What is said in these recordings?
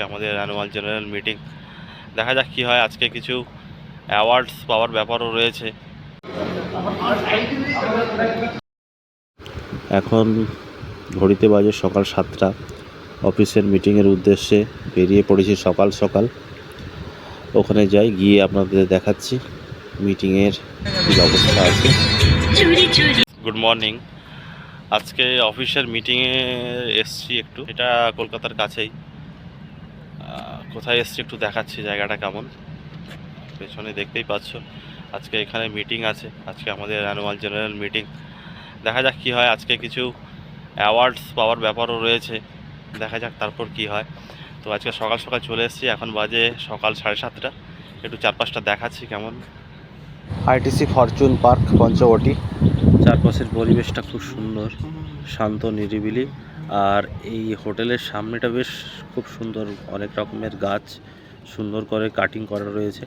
আমাদের annual general meeting. দেখা যাক কি হয়। আজকে কিছু অ্যাওয়ার্ডস পাওয়ার ব্যাপারও রয়েছে। এখন ঘড়িতে বাজে সকাল 7টা। অফিসের মিটিংয়ের উদ্দেশ্যে বেরিয়ে পড়েছি সকাল সকাল। ওখানে যাই, গিয়ে আপনাদের দেখাচ্ছি মিটিংয়ের কী অবস্থা আছে। Good morning. আজকে অফিসের মিটিংয়ে এসছি একটু, এটা কলকাতার কাছেই। কোথায় এসছি একটু দেখাচ্ছি জায়গাটা কেমন। পেছনে দেখতেই পাচ্ছ, আজকে এখানে মিটিং আছে। আজকে আমাদের অ্যানুয়াল জেনারেল মিটিং। দেখা যাক কি হয়। আজকে কিছু অ্যাওয়ার্ডস পাওয়ার ব্যাপারও রয়েছে। দেখা যাক তারপর কি হয়। তো আজকে সকাল সকাল চলে এসেছি, এখন বাজে সকাল 7:30। একটু চারপাশটা দেখাচ্ছি কেমন। ITC Fortune Park Panchavati. চারপাশের পরিবেশটা খুব সুন্দর, শান্ত নিরিবিলি। আর এই হোটেলের সামনেটা বেশ খুব সুন্দর, অনেক রকমের গাছ সুন্দর করে কাটিং করা রয়েছে।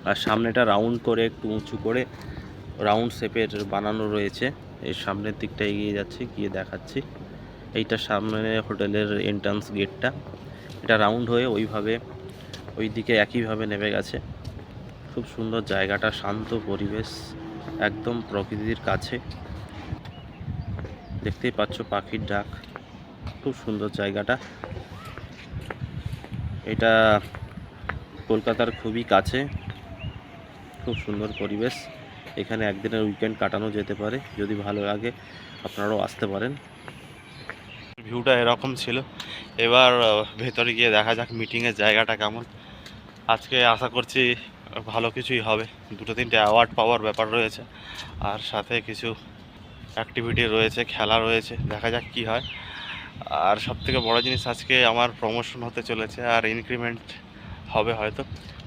আর সামনেটা রাউন্ড করে একটু উঁচু করে রাউন্ড শেপের বানানো রয়েছে। এর সামনের দিকটা এগিয়ে যাচ্ছি, গিয়ে দেখাচ্ছি। এইটা সামনে হোটেলের এন্ট্রান্স গেটটা। এটা রাউন্ড হয়ে ওইভাবে ওই দিকে একইভাবে নেমে গেছে। খুব সুন্দর জায়গাটা, শান্ত পরিবেশ, একদম প্রকৃতির কাছে। দেখতেই পাচ্ছ পাখির ডাক, খুব সুন্দর জায়গাটা। এটা কলকাতার খুবই কাছে, খুব সুন্দর পরিবেশ। এখানে একদিনের উইকেন্ড কাটানো যেতে পারে, যদি ভালো লাগে আপনারাও আসতে পারেন। ভিউটা এরকম ছিল। এবার ভেতরে গিয়ে দেখা যাক মিটিংয়ের জায়গাটা কেমন। আজকে আশা করছি ভালো কিছুই হবে। 2-3টে অ্যাওয়ার্ড পাওয়ার ব্যাপার রয়েছে, আর সাথে কিছু অ্যাক্টিভিটি রয়েছে, খেলা রয়েছে। দেখা যাক কি হয়। আর সবথেকে বড় জিনিস, আজকে আমার প্রমোশন হতে চলেছে আর ইনক্রিমেন্ট হবে হয়তো।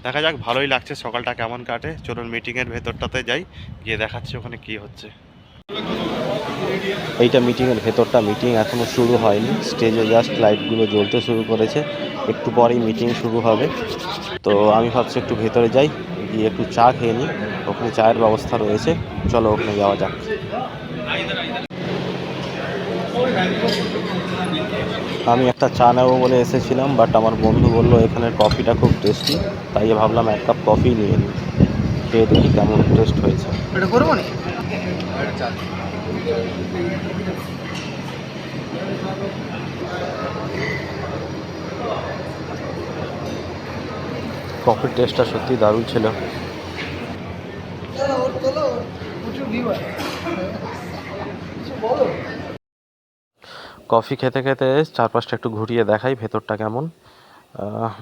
দেখা যাক, ভালোই লাগছে। সকালটা কেমন কাটে। চলুন মিটিংয়ের ভেতরটাতে যাই, গিয়ে দেখাচ্ছি ওখানে কি হচ্ছে। এইটা মিটিংয়ের ভেতরটা। মিটিং এখনও শুরু হয়নি, স্টেজে জাস্ট লাইটগুলো জ্বলতে শুরু করেছে। একটু পরেই মিটিং শুরু হবে। তো আমি ভাবছি একটু ভেতরে যাই, গিয়ে একটু চা খেয়ে নিই। ওখানে চায়ের ব্যবস্থা রয়েছে, চলো ওখানে যাওয়া যাক। আমি একটা চা নেবো বলে এসেছিলাম, বাট আমার বন্ধু বললো এখানের কফিটা খুব টেস্টি, তাই ভাবলাম 1 কাপ কফি নিয়ে নিই, খেয়ে দেখি কেমন টেস্ট হয়েছে। কফির টেস্টটা সত্যি দারুণ ছিল। কফি খেতে খেতে চারপাশটা একটু ঘুরিয়ে দেখাই ভেতরটা কেমন।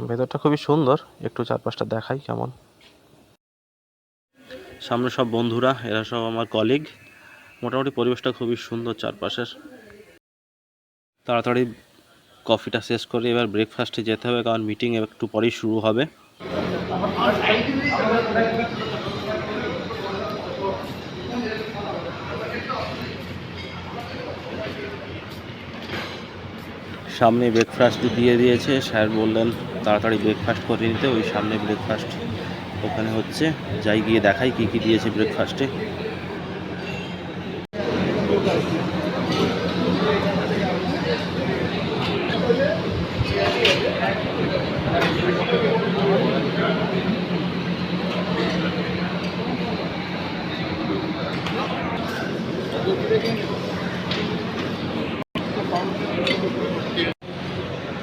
ভেতরটা খুবই সুন্দর, একটু চারপাশটা দেখাই কেমন। সামনে সব বন্ধুরা, এরা সব আমার কলিগ। মোটামুটি পরিবেশটা খুবই সুন্দর চারপাশের। তাড়াতাড়ি কফিটা শেষ করে এবার ব্রেকফাস্টে যেতে হবে, কারণ মিটিং একটু পরেই শুরু হবে। সামনে ব্রেকফাস্ট দিয়ে দিয়েছে, স্যার বললেন তাড়াতাড়ি ব্রেকফাস্ট করে নিতে। ওই সামনে ব্রেকফাস্ট ওখানে হচ্ছে, যাই গিয়ে দেখাই কি কি দিয়েছে ব্রেকফাস্টে।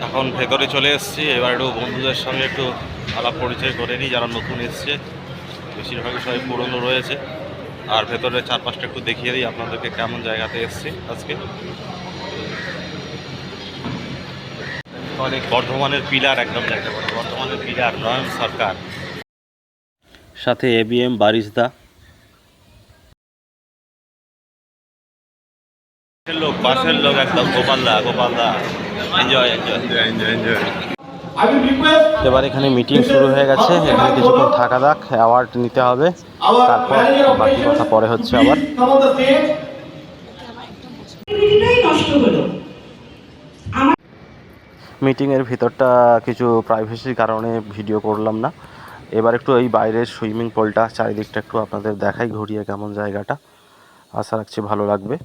এখন ভেতরে চলে এসেছি। এবার একটু বন্ধুদের সঙ্গে একটু আলাপ পরিচয় করে নিই, যারা নতুন এসছে। বেশিরভাগই সবাই পুরনো রয়েছে। আর ভেতরে চারপাশটা একটু দেখিয়ে দিই আপনাদেরকে কেমন জায়গাতে এসছি আজকে। অনেক বর্ধমানের পিলার, একদম যাকে বলে বর্ধমানের পিলার, নয়ন সরকার, সাথে ABM বারিশদা। পাশের লোক একদম গোপালদা। Enjoy enjoy enjoy enjoy. এবার এখানে মিটিং শুরু হয়ে গেছে। এখানে কিছুক্ষণ থাকা যাক, অ্যাওয়ার্ড নিতে হবে, তারপর বাকি কথা পরে হচ্ছে আবার। মিটিংয়ের ভিতরটা কিছু প্রাইভেসির কারণে ভিডিও করলাম না। এবার একটু এই বাইরের সুইমিং পুলটা, চারিদিকটা একটু আপনাদের দেখাই ঘুরিয়ে কেমন জায়গাটা। আশা রাখছি ভালো লাগবে।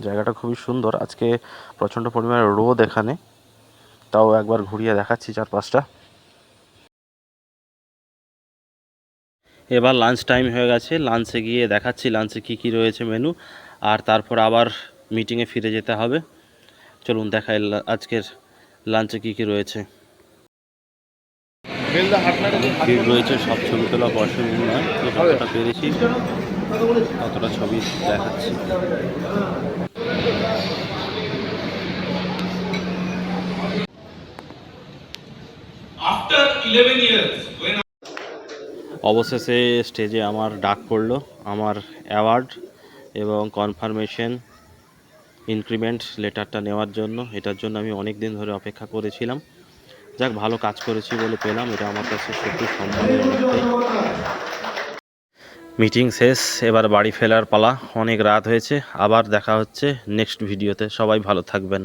জায়গাটা খুবই সুন্দর। আজকে প্রচণ্ড পরিমাণে রোদ এখানে, তাও একবার ঘুরিয়ে দেখাচ্ছি চারপাশটা। এবার লাঞ্চ টাইম হয়ে গেছে, লাঞ্চে গিয়ে দেখাচ্ছি লাঞ্চে কী কী রয়েছে মেনু, আর তারপর আবার মিটিংয়ে ফিরে যেতে হবে। চলুন দেখাই আজকের লাঞ্চে কী কী রয়েছে। ভিড় রয়েছে, সব ছবি তোলা পসিবল নয়, তো যতটা পেরেছি ততটা ছবি দেখাচ্ছি। অবশেষে স্টেজে আমার ডাক পড়লো, আমার অ্যাওয়ার্ড এবং কনফার্মেশন ইনক্রিমেন্ট লেটারটা নেওয়ার জন্য। এটার জন্য আমি অনেক দিন ধরে অপেক্ষা করেছিলাম। যাক, ভালো কাজ করেছি বলে পেলাম, এটা আমার কাছে সত্যি সম্মানের অনেকটাই। মিটিং শেষ, এবার বাড়ি ফেরার পালা। অনেক রাত হয়েছে, আবার দেখা হচ্ছে নেক্সট ভিডিওতে। সবাই ভালো থাকবেন।